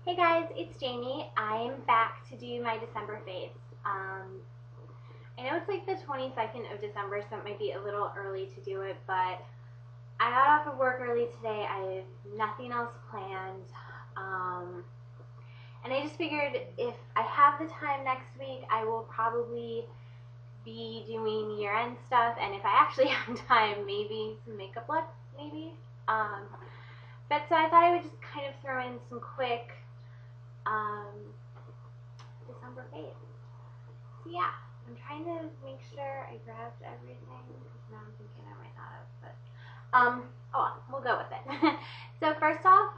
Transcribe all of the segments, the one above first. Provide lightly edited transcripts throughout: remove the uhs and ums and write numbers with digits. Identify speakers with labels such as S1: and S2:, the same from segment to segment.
S1: Hey guys, it's Jamie. I'm back to do my December face. I know it's like the 22nd of December, so it might be a little early to do it, but I got off of work early today. I have nothing else planned. And I just figured if I have the time next week, I will probably be doing year-end stuff, and if I actually have time, maybe some makeup looks, maybe. Um, but so I thought I would just kind of throw in some quick um, December face. So yeah, I'm trying to make sure I grabbed everything because now I'm thinking I might not have, but oh well, we'll go with it. So first off,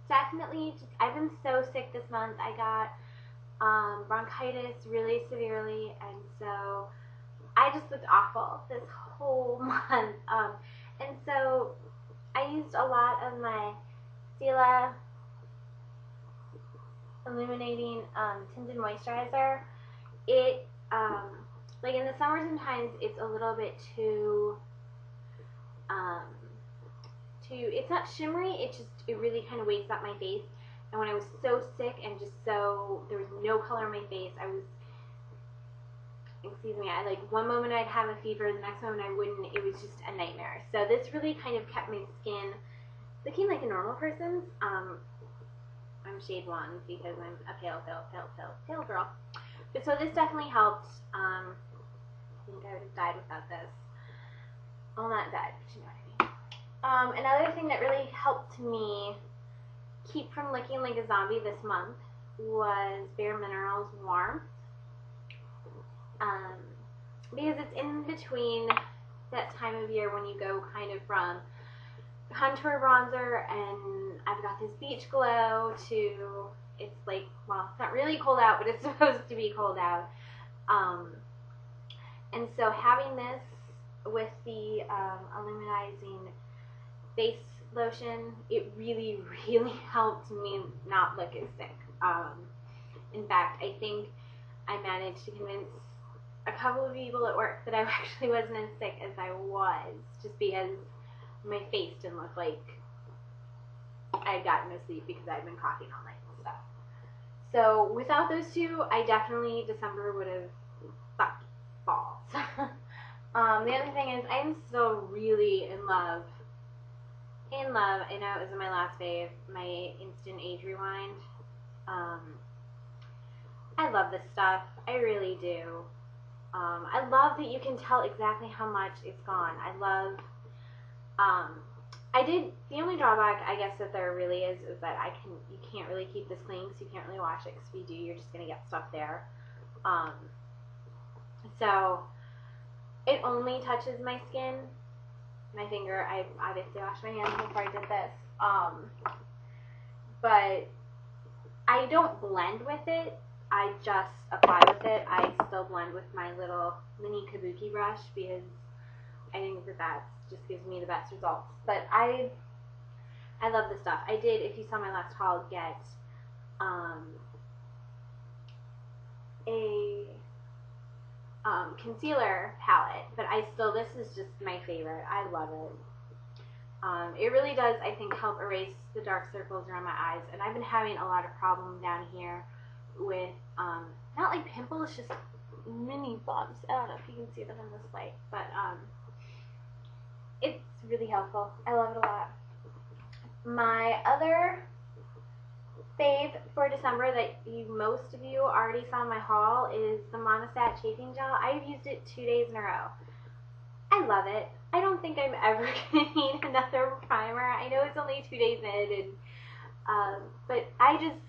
S1: definitely just I've been so sick this month. I got bronchitis really severely, and so I just looked awful this whole month. And so I used a lot of my Stila illuminating tinted moisturizer. It like in the summer sometimes it's a little bit too it's not shimmery, it really kind of wakes up my face. And when I was so sick and just so there was no color on my face, I was, excuse me, I like one moment I'd have a fever, the next moment I wouldn't. It was just a nightmare. So this really kind of kept my skin looking like a normal person's. I'm shade 1 because I'm a pale girl. But so this definitely helped. I think I would have died without this. Well, not died, but you know what I mean. Another thing that really helped me keep from looking like a zombie this month was Bare Minerals Warmth. Because it's in between that time of year when you go kind of from contour bronzer and I've got this beach glow to it's like, well, it's not really cold out, but it's supposed to be cold out. And so having this with the illuminizing face lotion, it really, really helped me not look as sick. In fact, I think I managed to convince a couple of people at work that I actually wasn't as sick as I was, just because my face didn't look like I had gotten no sleep because I'd been coughing all night and stuff. So without those two, I definitely, December would have sucked balls. The other thing is I'm still really in love. I know it was in my last fave, my Instant Age Rewind. I love this stuff. I really do. I love that you can tell exactly how much it's gone. I love, the only drawback I guess that there really is that you can't really keep this clean, so you can't really wash it, because if you do, you're just going to get stuff there. So it only touches my skin, my finger. I obviously washed my hands before I did this. But I don't blend with it. I just apply with it. I still blend with my little mini kabuki brush because I think that just gives me the best results. But I love this stuff. I did, if you saw my last haul, get a concealer palette, but this is just my favorite. I love it. It really does, I think, help erase the dark circles around my eyes, and I've been having a lot of problems down here with, not like pimples, just mini bumps. I don't know if you can see them in this light, but it's really helpful. I love it a lot. My other fave for December that most of you already saw in my haul is the Monistat Chafing Gel. I've used it 2 days in a row. I love it. I don't think I'm ever going to need another primer. I know it's only 2 days in, and but I don't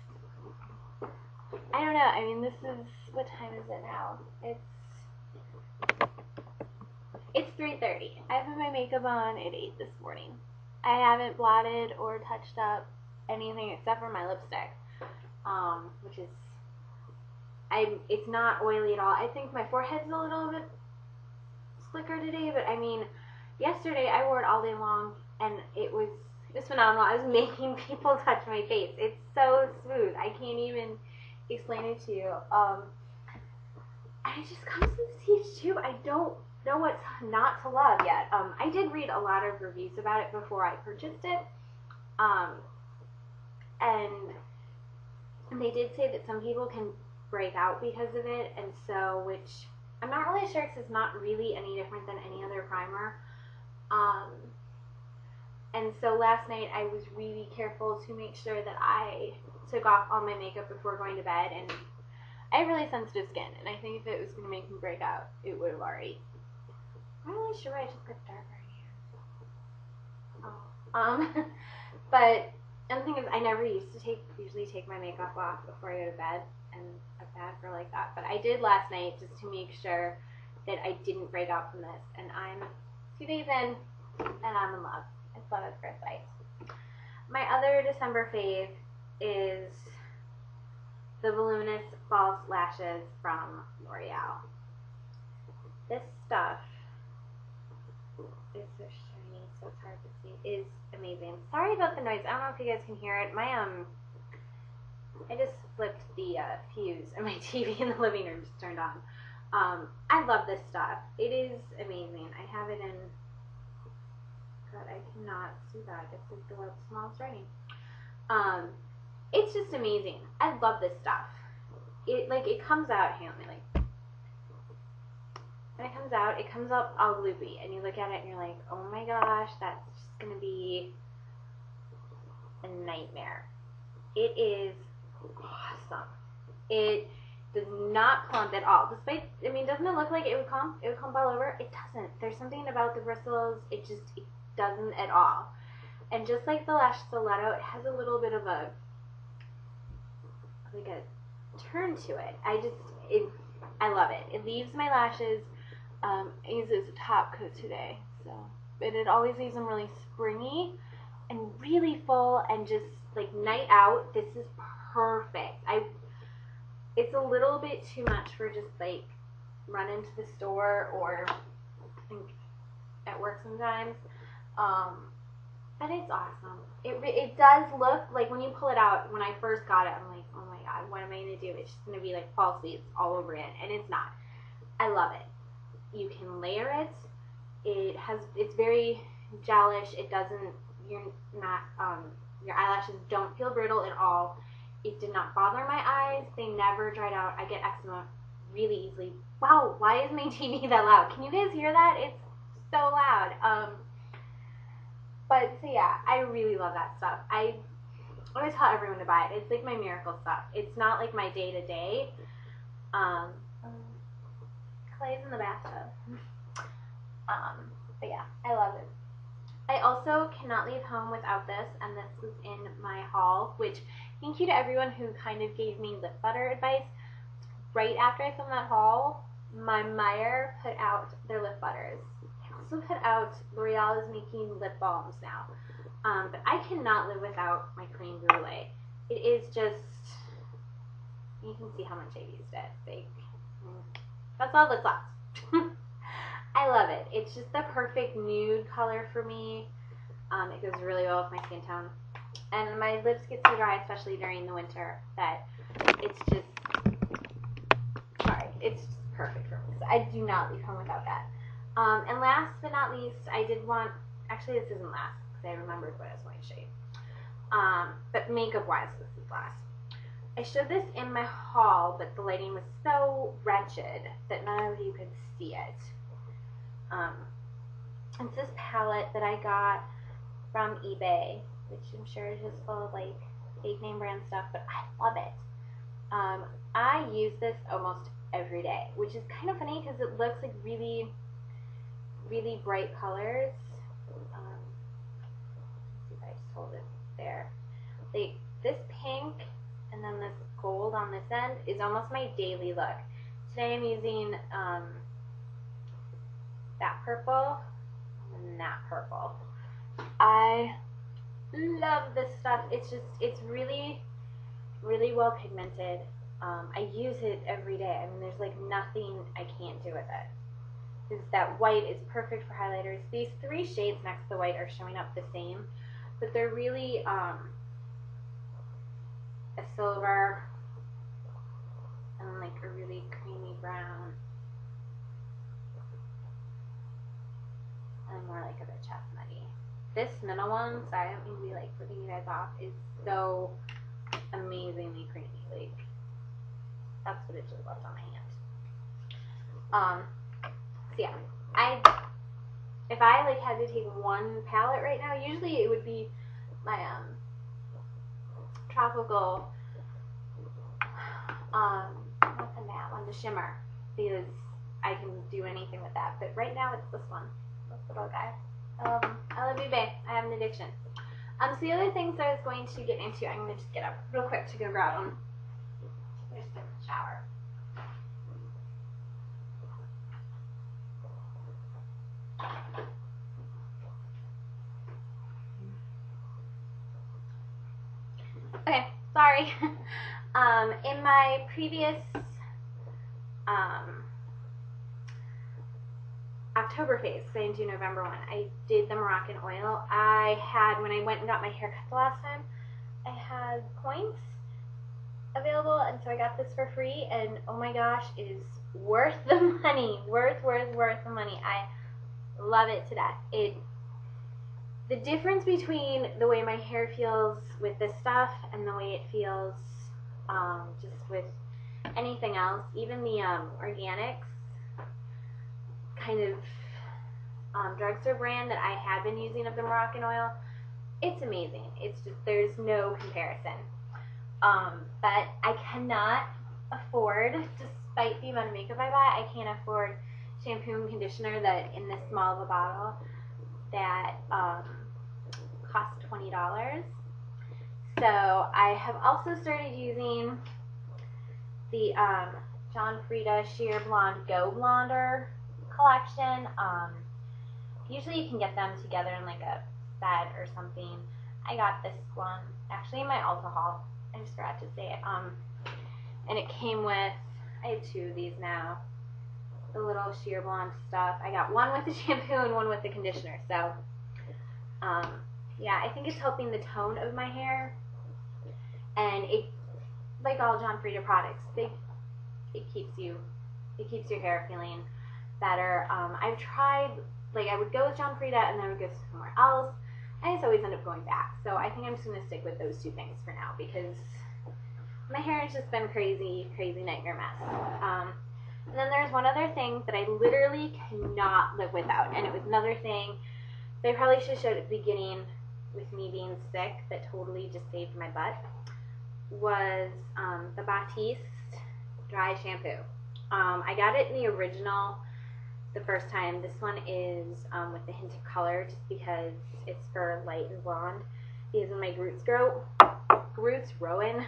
S1: know. I mean, this is, what time is it now? It's 3:30. I have my makeup on at 8 this morning. I haven't blotted or touched up anything except for my lipstick, which is, it's not oily at all. I think my forehead's a little bit slicker today, but I mean, yesterday I wore it all day long, and it was phenomenal. I was making people touch my face. It's so smooth. I can't even explain it to you. And it just comes in stage 2. I don't know what's not to love yet. I did read a lot of reviews about it before I purchased it, and they did say that some people can break out because of it, and so, which I'm not really sure because it's not really any different than any other primer. And so last night I was really careful to make sure that I took off all my makeup before going to bed, and I have really sensitive skin, and I think if it was going to make me break out, it would have already. I'm not really sure why I just put darker in here. But the thing is, I never usually take my makeup off before I go to bed, and I'm bad for like that. But I did last night just to make sure that I didn't break out from this, and I'm 2 days in, and I'm in love. It's love at first sight. My other December fave is the Voluminous False Lashes from L'Oreal. This stuff is so shiny, so it's hard to see. It is amazing. Sorry about the noise. I don't know if you guys can hear it. I just flipped the fuse, and my TV in the living room just turned on. I love this stuff. It is amazing. I have it in. God, I cannot see that. It's like the world's smallest writing. It's just amazing. I love this stuff. It comes out, hang on, when it comes out all loopy, and you look at it and you're like, oh my gosh, that's just gonna be a nightmare. It is awesome. It does not clump at all. Despite, doesn't it look like it would clump? It would clump all over. It doesn't. There's something about the bristles. It doesn't at all. And just like the lash stiletto, it has a little bit of a turn to it. I love it. It leaves my lashes. I use it as a top coat today, but it always leaves them really springy and really full, and just like night out, this is perfect. It's a little bit too much for just like run into the store or at work sometimes. But it's awesome. It does look like, when you pull it out, when I first got it, I'm like, oh my god, what am I going to do? It's just going to be like false leaves all over it, and it's not. I love it. You can layer it. It's very gelish. It doesn't, your eyelashes don't feel brittle at all. It did not bother my eyes. They never dried out. I get eczema really easily. Wow, why is my TV that loud? Can you guys hear that? It's so loud. But so yeah, I really love that stuff. I always tell everyone to buy it. It's like my miracle stuff. It's not like my day to day. Clay's in the bathtub. But yeah, I love it. I also cannot leave home without this, and this was in my haul, which thank you to everyone who kind of gave me lip butter advice. Right after I filmed that haul, my Meyer put out their lip butters. They also put out, L'Oreal is making lip balms now. But I cannot live without my cream brulee. It is just, you can see how much I used it. That's all that's left. I love it. It's just the perfect nude color for me. It goes really well with my skin tone. And my lips get so dry, especially during the winter, that it's just, it's just perfect for me. So I do not leave home without that. And last but not least, I did want, actually this isn't last, because I remembered what I was going to show you. But makeup-wise, this is last. I showed this in my haul, but the lighting was so wretched that none of you could see it. It's this palette that I got from eBay, which I'm sure is just full of like fake name brand stuff, but I love it. I use this almost every day, which is kind of funny because it looks like really, really bright colors. Let's see if I just hold it there. Like this pink and then this gold on this end is almost my daily look. Today I'm using that purple and that purple. I love this stuff. It's really, really well pigmented. I use it every day. There's like nothing I can't do with it. Because that white is perfect for highlighters. These 3 shades next to the white are showing up the same, but they're really a silver and like a really creamy brown and more like a bit chestnutty. This middle one, sorry, I don't mean to be like flipping you guys off, is so amazingly creamy. Like, that's what it just left on my hand. So yeah, if I like had to take one palette right now, usually it would be my tropical what's the matte one, the shimmer, because I can do anything with that. But right now it's this one, this little guy. I love you, babe. I have an addiction. So the other things I was going to get into, I'm going to just get up real quick to go grab them. There's the shower. Okay, sorry. In my previous October phase, because I didn't do November one, I did the Moroccan oil. I had, when I went and got my hair cut the last time, I had points available, and so I got this for free, and oh my gosh, it is worth the money. Worth the money. I love it to death. The difference between the way my hair feels with this stuff and the way it feels just with anything else, even the organics kind of drugstore brand that I have been using of the Moroccan oil, it's amazing. It's just, there's no comparison. But I cannot afford, despite the amount of makeup I buy, I can't afford shampoo and conditioner that in this small of a bottle that cost $20. So I have also started using the John Frieda Sheer Blonde Go Blonder collection. Usually you can get them together in like a set or something. I got this one actually in my Ulta haul. I just forgot to say it. And it came with, I have two of these now, the little sheer blonde stuff. I got one with the shampoo and one with the conditioner. So yeah, I think it's helping the tone of my hair, and it, like all John Frieda products, it keeps your hair feeling better. I've tried, like, I would go with John Frieda and then I would go somewhere else. I just always end up going back. So I think I'm just going to stick with those two things for now, because my hair has just been crazy nightmare mess. And then there's one other thing that I literally cannot live without, and it was another thing that I probably should have showed at the beginning with me being sick that totally just saved my butt, was the Batiste dry shampoo. I got it in the original the first time. This one is with the hint of color, just because it's for light and blonde. Because when my roots grow in,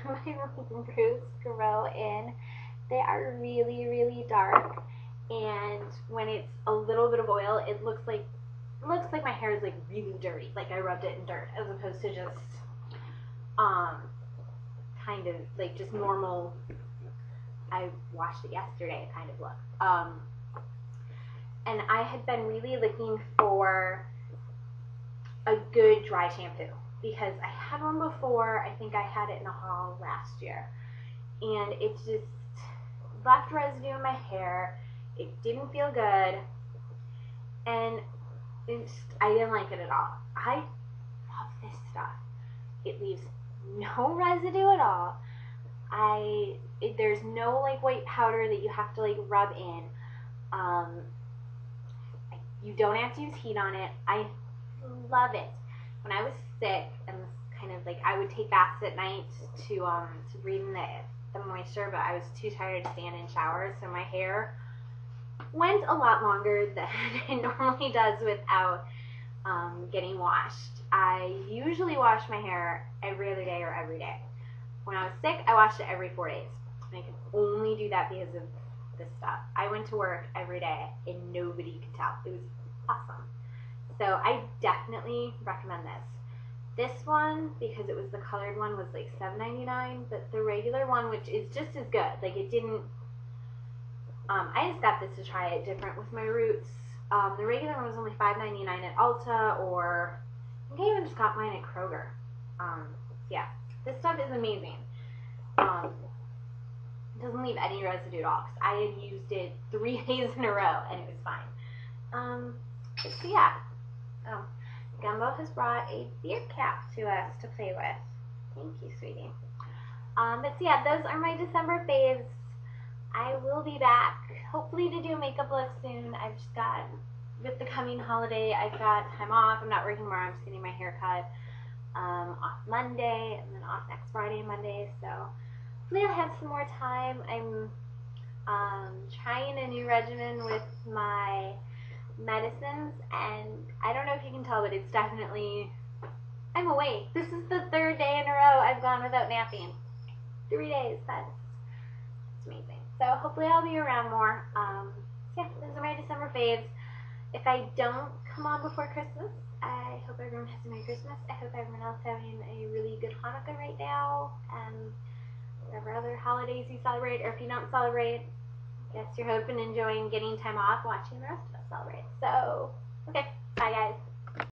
S1: they are really dark. And when it's a little bit of oil, it looks like my hair is like really dirty, like I rubbed it in dirt, as opposed to just kind of like just normal, I washed it yesterday kind of look. And I had been really looking for a good dry shampoo, because I had one before. I think I had it in a haul last year, and it just left residue in my hair. It didn't feel good, and I didn't like it at all. I love this stuff. It leaves no residue at all. There's no like white powder that you have to like rub in. You don't have to use heat on it. I love it. When I was sick, and this kind of like, I would take baths at night to breathe in the moisture, but I was too tired to stand in showers, so my hair went a lot longer than it normally does without getting washed. I usually wash my hair every other day or every day. When I was sick, I washed it every 4 days. And I could only do that because of this stuff. I went to work every day and nobody could tell. It was awesome. So I definitely recommend this. This one, because it was the colored one, was like $7.99, but the regular one, which is just as good, like it didn't, I just got this to try it different with my roots. The regular one was only $5.99 at Ulta, or I think I even just got mine at Kroger. Yeah, this stuff is amazing. It doesn't leave any residue at all, because I had used it 3 days in a row and it was fine. So yeah, Gumbo has brought a beer cap to us to play with. Thank you, sweetie. But so yeah, those are my December faves. I will be back, hopefully, to do a makeup look soon. I've just got, with the coming holiday, I've got time off. I'm not working tomorrow. I'm just getting my hair cut off Monday, and then off next Friday and Monday. So hopefully I'll have some more time. I'm trying a new regimen with my medicines, and I don't know if you can tell, but it's definitely, I'm awake. This is the third day in a row I've gone without napping. 3 days. That's amazing. So hopefully I'll be around more. So yeah, those are my December faves. If I don't come on before Christmas, I hope everyone has a Merry Christmas. I hope everyone else having a really good Hanukkah right now, and whatever other holidays you celebrate, or if you don't celebrate, I guess you're hoping, enjoying getting time off, watching the rest of us celebrate. So, okay, bye guys.